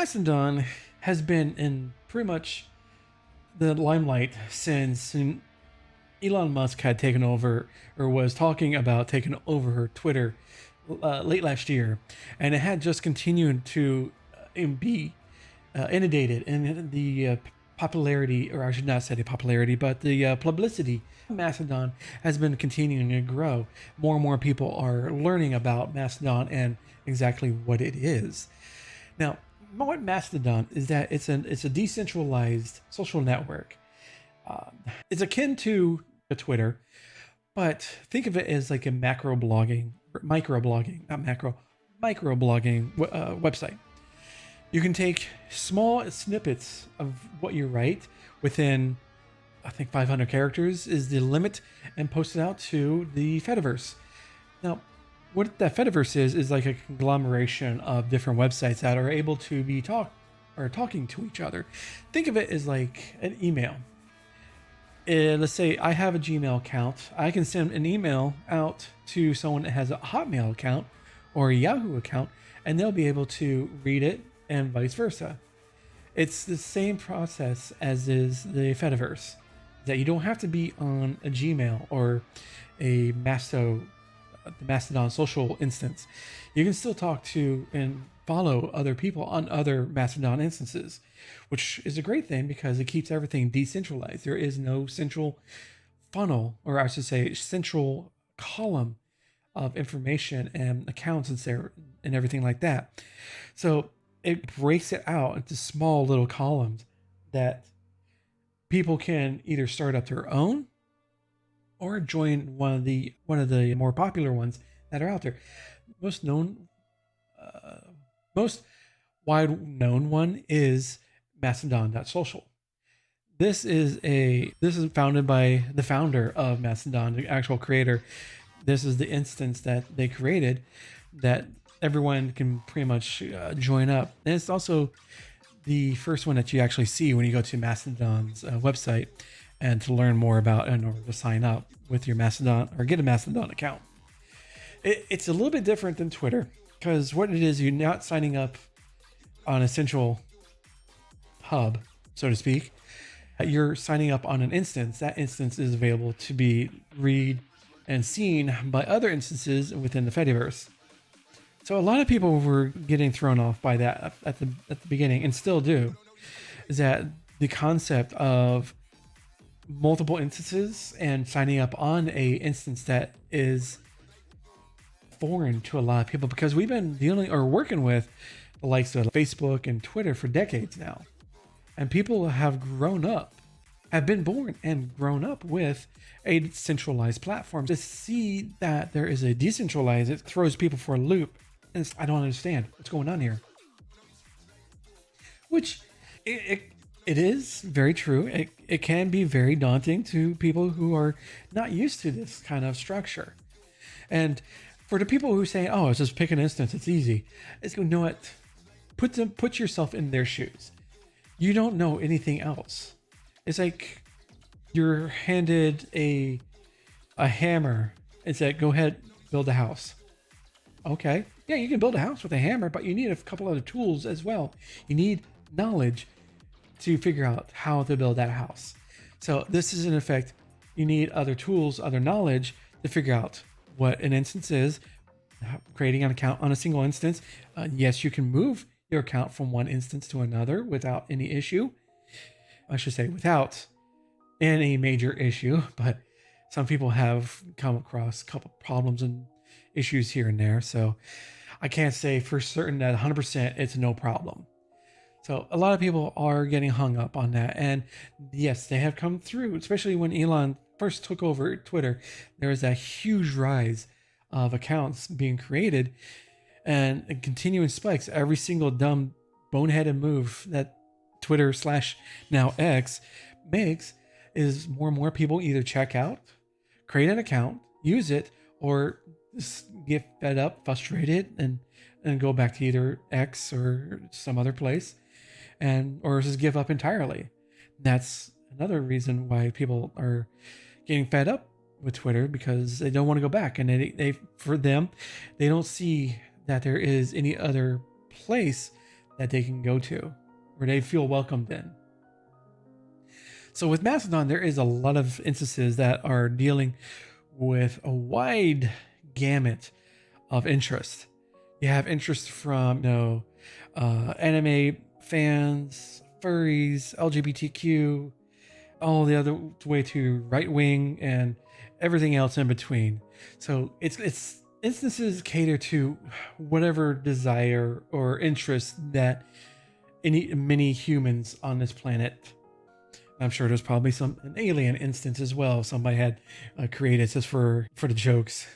Mastodon has been in pretty much the limelight since Elon Musk had taken over or was talking about taking over Twitter late last year, and it had just continued to be inundated in the popularity, or I should not say the popularity, but the publicity. Mastodon has been continuing to grow. More and more people are learning about Mastodon and exactly what it is. Now, what Mastodon is that it's a decentralized social network. It's akin to a Twitter, but think of it as like a macro blogging, micro blogging, not macro, micro blogging website. You can take small snippets of what you write within, I think 500 characters is the limit, and post it out to the Fediverse. Now, what that Fediverse is like a conglomeration of different websites that are able to be talking to each other. Think of it as like an email. Let's say I have a Gmail account. I can send an email out to someone that has a Hotmail account or a Yahoo account, and they'll be able to read it and vice versa. It's the same process as is the Fediverse, that you don't have to be on a Gmail or a Mastodon social instance. You can still talk to and follow other people on other Mastodon instances, which is a great thing because it keeps everything decentralized. There is no central funnel, or I should say central column of information and accounts and everything like that. So it breaks it out into small little columns that people can either start up their own or join one of the more popular ones that are out there. Most wide known one is Mastodon.social. This is founded by the founder of Mastodon, the actual creator. This is the instance that they created that everyone can pretty much join up. And it's also the first one that you actually see when you go to Mastodon's website and to learn more about in order to sign up with your Mastodon or get a Mastodon account. It's a little bit different than Twitter because what it is, you're not signing up on a central hub, so to speak. You're signing up on an instance. That instance is available to be read and seen by other instances within the Fediverse. So a lot of people were getting thrown off by that at the beginning, and still do, is that the concept of multiple instances and signing up on a instance that is foreign to a lot of people, because we've been dealing or working with the likes of Facebook and Twitter for decades now. And people have been born and grown up with a centralized platform. To see that there is a decentralized, it throws people for a loop. And I don't understand what's going on here. Which it is very true. It can be very daunting to people who are not used to this kind of structure. And for the people who say, "Oh, it's just pick an instance, it's easy," it's, you know what? Put yourself in their shoes. You don't know anything else. It's like you're handed a hammer and said, "Go ahead, build a house." Okay, yeah, you can build a house with a hammer, but you need a couple other tools as well. You need knowledge to figure out how to build that house. So this is in effect, you need other tools, other knowledge to figure out what an instance is, creating an account on a single instance. Yes, you can move your account from one instance to another without any issue. I should say without any major issue, but some people have come across a couple problems and issues here and there. So I can't say for certain that 100% it's no problem. So a lot of people are getting hung up on that. And yes, they have come through, especially when Elon first took over Twitter. There was that huge rise of accounts being created and continuing spikes. Every single dumb boneheaded move that Twitter / now X makes is more and more people either check out, create an account, use it, or just get fed up, frustrated, and go back to either X or some other place, or just give up entirely. That's another reason why people are getting fed up with Twitter, because they don't want to go back, and they for them, they don't see that there is any other place that they can go to, where they feel welcomed in. So with Mastodon, there is a lot of instances that are dealing with a wide gamut of interest. You have interest from, anime fans, furries, LGBTQ, all the other way to right wing and everything else in between. So it's instances cater to whatever desire or interest that many humans on this planet. I'm sure there's probably an alien instance as well. Somebody had created just for the jokes.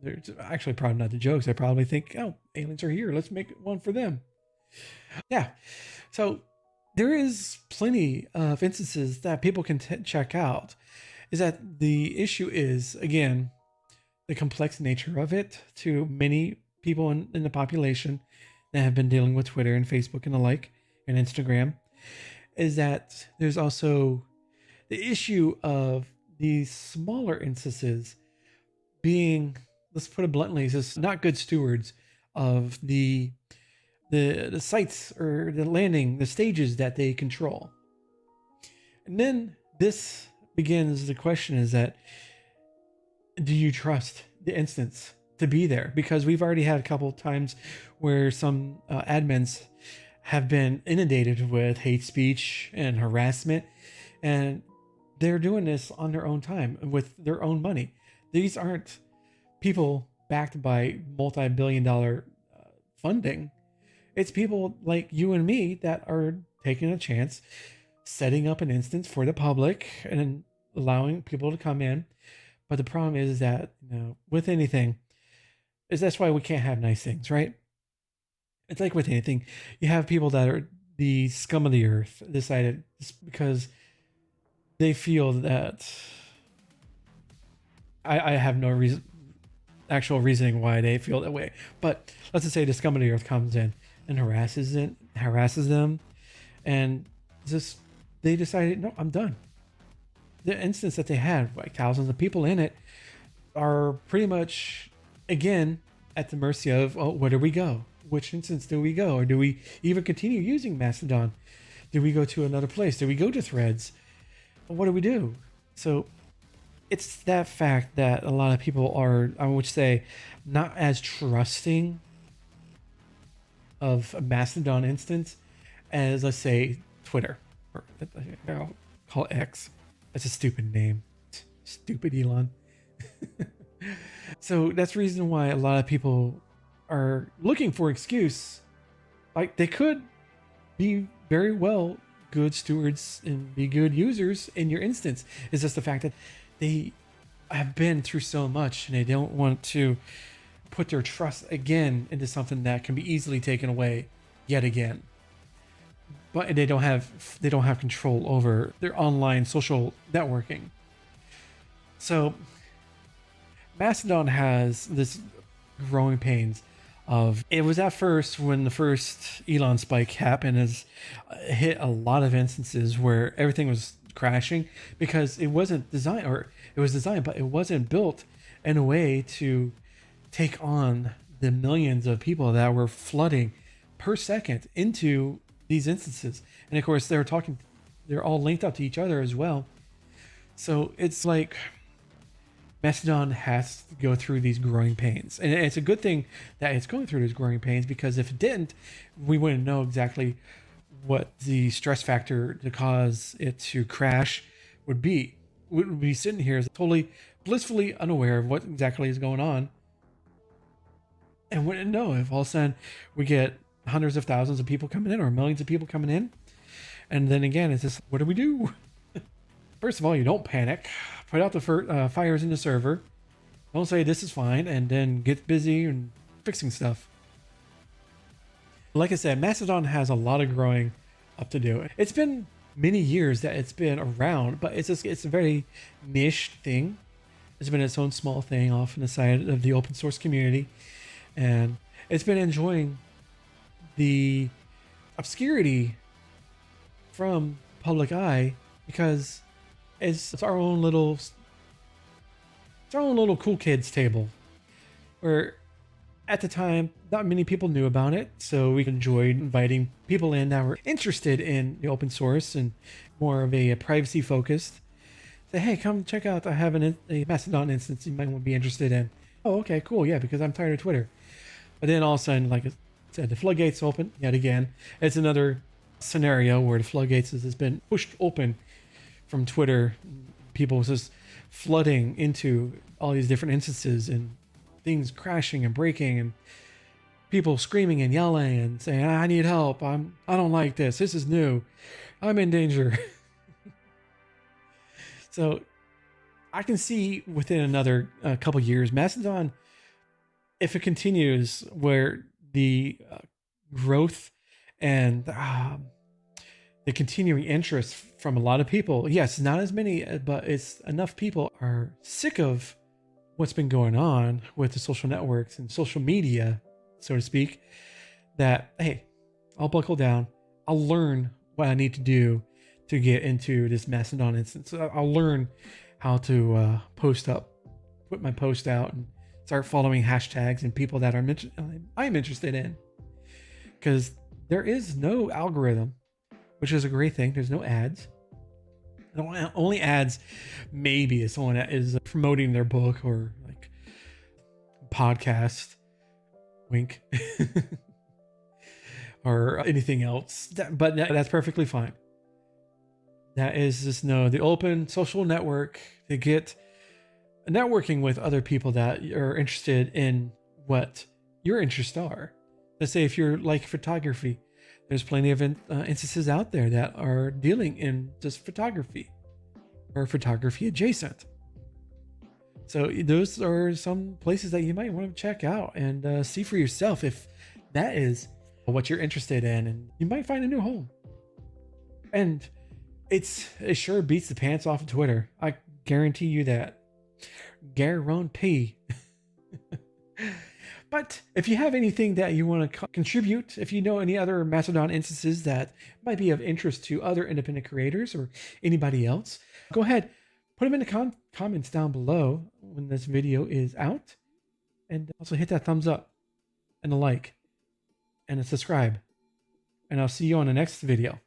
They're actually probably not the jokes. They probably think, oh, aliens are here. Let's make one for them. Yeah. So there is plenty of instances that people can check out. Is that the issue is, again, the complex nature of it to many people in the population that have been dealing with Twitter and Facebook and the like, and Instagram, is that there's also the issue of these smaller instances being, let's put it bluntly, just not good stewards of the sites or the stages that they control. And then this begins the question is that, do you trust the instance to be there? Because we've already had a couple of times where some admins have been inundated with hate speech and harassment, and they're doing this on their own time with their own money. These aren't people backed by multi-billion-dollar funding. It's people like you and me that are taking a chance, setting up an instance for the public and allowing people to come in. But the problem is that, with anything, is that's why we can't have nice things, right? It's like with anything, you have people that are the scum of the earth decided just because they feel that I have no actual reasoning why they feel that way. But let's just say the scum of the earth comes in and harasses them, and just they decided, no, I'm done. The instance that they had, like thousands of people in it, are pretty much, again, at the mercy of, oh, where do we go? Which instance do we go? Or do we even continue using Mastodon? Do we go to another place? Do we go to Threads? What do we do? So it's that fact that a lot of people are, I would say, not as trusting of a Mastodon instance as, let's say, Twitter, or I'll call it X. That's a stupid name. Stupid Elon. So that's the reason why a lot of people are looking for excuse. Like, they could be very well good stewards and be good users in your instance. It's just the fact that they have been through so much and they don't want to put their trust again into something that can be easily taken away yet again. But they don't have control over their online social networking. So Mastodon has this growing pains of, it was at first when the first Elon spike happened, has hit a lot of instances where everything was crashing because it wasn't designed, or it was designed, but it wasn't built in a way to take on the millions of people that were flooding per second into these instances. And of course, they're all linked up to each other as well. So it's like Mastodon has to go through these growing pains. And it's a good thing that it's going through these growing pains, because if it didn't, we wouldn't know exactly what the stress factor to cause it to crash would be. We would be sitting here totally blissfully unaware of what exactly is going on, and wouldn't know if all of a sudden we get hundreds of thousands of people coming in or millions of people coming in. And then again, it's just, what do we do? First of all, you don't panic. Put out the fires in the server. Don't say this is fine, and then get busy and fixing stuff. Like I said, Mastodon has a lot of growing up to do. It's been many years that it's been around, but it's a very niche thing. It's been its own small thing off on the side of the open source community, and it's been enjoying the obscurity from public eye because it's our own little cool kids table, where At the time, not many people knew about it, so we enjoyed inviting people in that were interested in the open source and more of a privacy focused. Say, hey, come check out. I have a Mastodon instance you might be interested in. Oh, okay, cool. Yeah, because I'm tired of Twitter. But then all of a sudden, like I said, the floodgates open yet again. It's another scenario where the floodgates has been pushed open from Twitter. People just flooding into all these different instances and things crashing and breaking and people screaming and yelling and saying, I need help. I don't like this. This is new. I'm in danger. So I can see within another couple years, Mastodon, if it continues where the growth and the continuing interest from a lot of people, yes, not as many, but it's enough people are sick of what's been going on with the social networks and social media, so to speak, that, hey, I'll buckle down. I'll learn what I need to do to get into this Mastodon instance. I'll learn how to post up, put my post out, and start following hashtags and people that I'm interested in. Because there is no algorithm, which is a great thing. There's no ads. The only ads maybe is someone that is promoting their book or like podcast, wink, or anything else. But that's perfectly fine. That is just the open social network to get networking with other people that are interested in what your interests are. Let's say if you're like photography, there's plenty of instances out there that are dealing in just photography or photography adjacent. So those are some places that you might want to check out and see for yourself if that is what you're interested in, and you might find a new home. And it sure beats the pants off of Twitter. I guarantee you that. Guarantee. But if you have anything that you want to contribute, if you know any other Mastodon instances that might be of interest to other independent creators or anybody else, go ahead, put them in the comments down below when this video is out. And also hit that thumbs up and a like and a subscribe. And I'll see you on the next video.